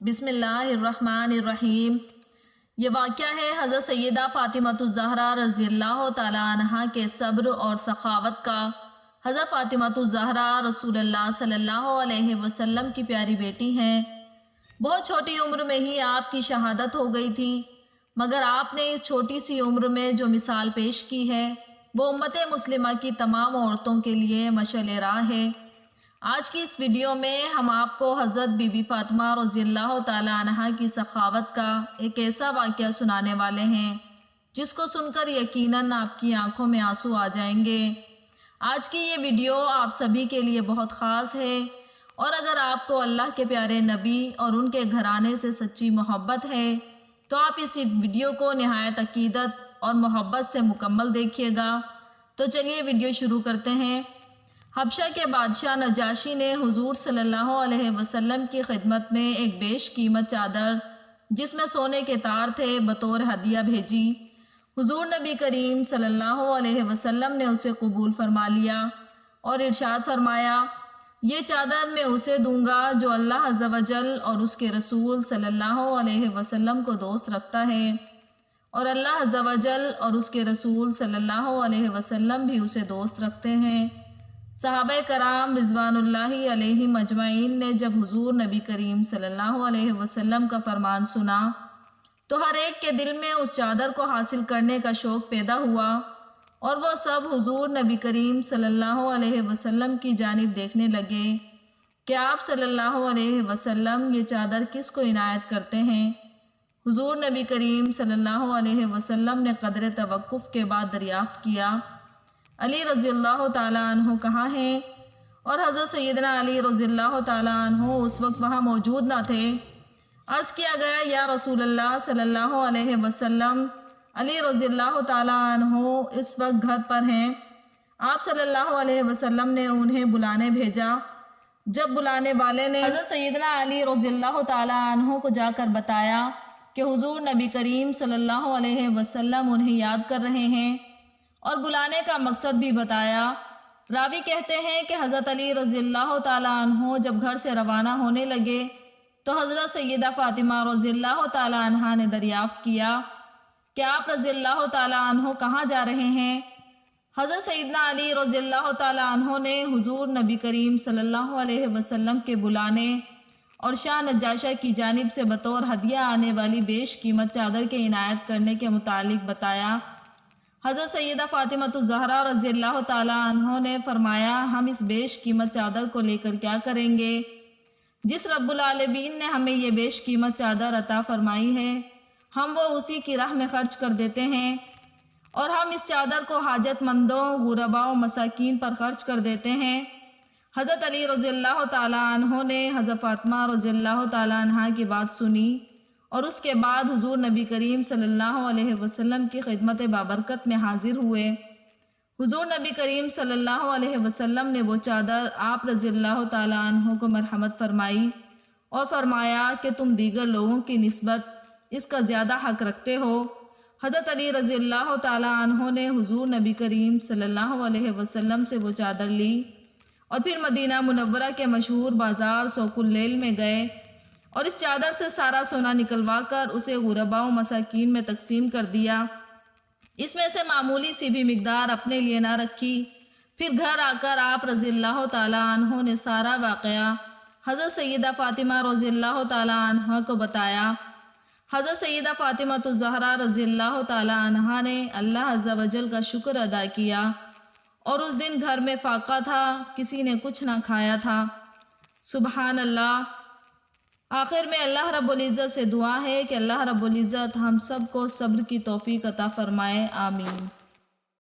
بسم اللہ الرحمن الرحیم۔ یہ واقعہ ہے حضرت سیدہ فاطمہ الزہرا رضی اللہ تعالیٰ عنہا کے صبر اور سخاوت کا۔ حضرت فاطمہ الزہرا رسول اللہ صلی اللہ علیہ وسلم کی پیاری بیٹی ہیں۔ بہت چھوٹی عمر میں ہی آپ کی شہادت ہو گئی تھی، مگر آپ نے اس چھوٹی سی عمر میں جو مثال پیش کی ہے وہ امت مسلمہ کی تمام عورتوں کے لیے مشعل راہ ہے۔ آج کی اس ویڈیو میں ہم آپ کو حضرت بی بی فاطمہ رضی اللہ تعالیٰ عنہا کی سخاوت کا ایک ایسا واقعہ سنانے والے ہیں جس کو سن کر یقیناً آپ کی آنکھوں میں آنسو آ جائیں گے۔ آج کی یہ ویڈیو آپ سبھی کے لیے بہت خاص ہے، اور اگر آپ کو اللہ کے پیارے نبی اور ان کے گھرانے سے سچی محبت ہے تو آپ اس ویڈیو کو نہایت عقیدت اور محبت سے مکمل دیکھیے گا۔ تو چلیے ویڈیو شروع کرتے ہیں۔ حبشہ کے بادشاہ نجاشی نے حضور صلی اللہ علیہ وسلم کی خدمت میں ایک بیش قیمت چادر جس میں سونے کے تار تھے بطور ہدیہ بھیجی۔ حضور نبی کریم صلی اللہ علیہ وسلم نے اسے قبول فرما لیا اور ارشاد فرمایا، یہ چادر میں اسے دوں گا جو اللہ عز و جل اور اس کے رسول صلی اللہ علیہ وسلم کو دوست رکھتا ہے، اور اللہ عز و جل اور اس کے رسول صلی اللہ علیہ وسلم بھی اسے دوست رکھتے ہیں۔ صحابہ کرام رضوان اللہ علیہم اجمعین نے جب حضور نبی کریم صلی اللہ علیہ وسلم کا فرمان سنا تو ہر ایک کے دل میں اس چادر کو حاصل کرنے کا شوق پیدا ہوا، اور وہ سب حضور نبی کریم صلی اللہ علیہ وسلم کی جانب دیکھنے لگے کہ آپ صلی اللہ علیہ وسلم یہ چادر کس کو عنایت کرتے ہیں۔ حضور نبی کریم صلی اللہ علیہ وسلم نے قدر توقف کے بعد دریافت کیا، علی رضی اللہ تعالیٰ عنہ کہاں ہیں؟ اور حضرت سیدنا علی رضی اللہ تعالیٰ عنہ اس وقت وہاں موجود نہ تھے۔ عرض کیا گیا، یا رسول اللہ صلی اللہ علیہ وسلم، علی رضی اللہ تعالیٰ عنہ اس وقت گھر پر ہیں۔ آپ صلی اللہ علیہ وسلم نے انہیں بلانے بھیجا۔ جب بلانے والے نے حضرت سیدنا علی رضی اللہ تعالیٰ عنہ کو جا کر بتایا کہ حضور نبی کریم صلی اللہ علیہ وسلم انہیں یاد کر رہے ہیں اور بلانے کا مقصد بھی بتایا، راوی کہتے ہیں کہ حضرت علی رضی اللہ تعالیٰ عنہ جب گھر سے روانہ ہونے لگے تو حضرت سیدہ فاطمہ رضی اللہ تعالیٰ عنہ نے دریافت کیا کہ آپ رضی اللہ تعالیٰ عنہ کہاں جا رہے ہیں؟ حضرت سیدنا علی رضی اللہ تعالیٰ عنہ نے حضور نبی کریم صلی اللہ علیہ وسلم کے بلانے اور شاہ نجاشہ کی جانب سے بطور ہدیہ آنے والی بیش قیمت چادر کے عنایت کرنے کے متعلق بتایا۔ حضرت سیدہ فاطمہ الزہرا رضی اللہ تعالیٰ عنہ نے فرمایا، ہم اس بیش قیمت چادر کو لے کر کیا کریں گے؟ جس رب العالمین نے ہمیں یہ بیش قیمت چادر عطا فرمائی ہے ہم وہ اسی کی راہ میں خرچ کر دیتے ہیں، اور ہم اس چادر کو حاجت مندوں، غرباء و مساکین پر خرچ کر دیتے ہیں۔ حضرت علی رضی اللہ تعالیٰ عنہ نے حضرت فاطمہ رضی اللہ تعالیٰ عنہ کی بات سنی، اور اس کے بعد حضور نبی کریم صلی اللہ علیہ وسلم کی خدمت بابرکت میں حاضر ہوئے۔ حضور نبی کریم صلی اللہ علیہ وسلم نے وہ چادر آپ رضی اللہ تعالیٰ عنہ کو مرحمت فرمائی اور فرمایا کہ تم دیگر لوگوں کی نسبت اس کا زیادہ حق رکھتے ہو۔ حضرت علی رضی اللہ تعالیٰ عنہ نے حضور نبی کریم صلی اللہ علیہ وسلم سے وہ چادر لی اور پھر مدینہ منورہ کے مشہور بازار سوق اللیل میں گئے اور اس چادر سے سارا سونا نکلوا کر اسے غرباء و مساکین میں تقسیم کر دیا۔ اس میں سے معمولی سی بھی مقدار اپنے لیے نہ رکھی۔ پھر گھر آ کر آپ رضی اللہ تعالیٰ عنہ نے سارا واقعہ حضرت سیدہ فاطمہ رضی اللہ تعالیٰ عنہ کو بتایا۔ حضرت سیدہ فاطمہ الزہرا رضی اللہ تعالیٰ عنہ نے اللہ عز و جل کا شکر ادا کیا، اور اس دن گھر میں فاقہ تھا، کسی نے کچھ نہ کھایا تھا۔ سبحان اللہ۔ آخر میں اللہ رب العزت سے دعا ہے کہ اللہ رب العزت ہم سب کو صبر کی توفیق عطا فرمائے، آمین۔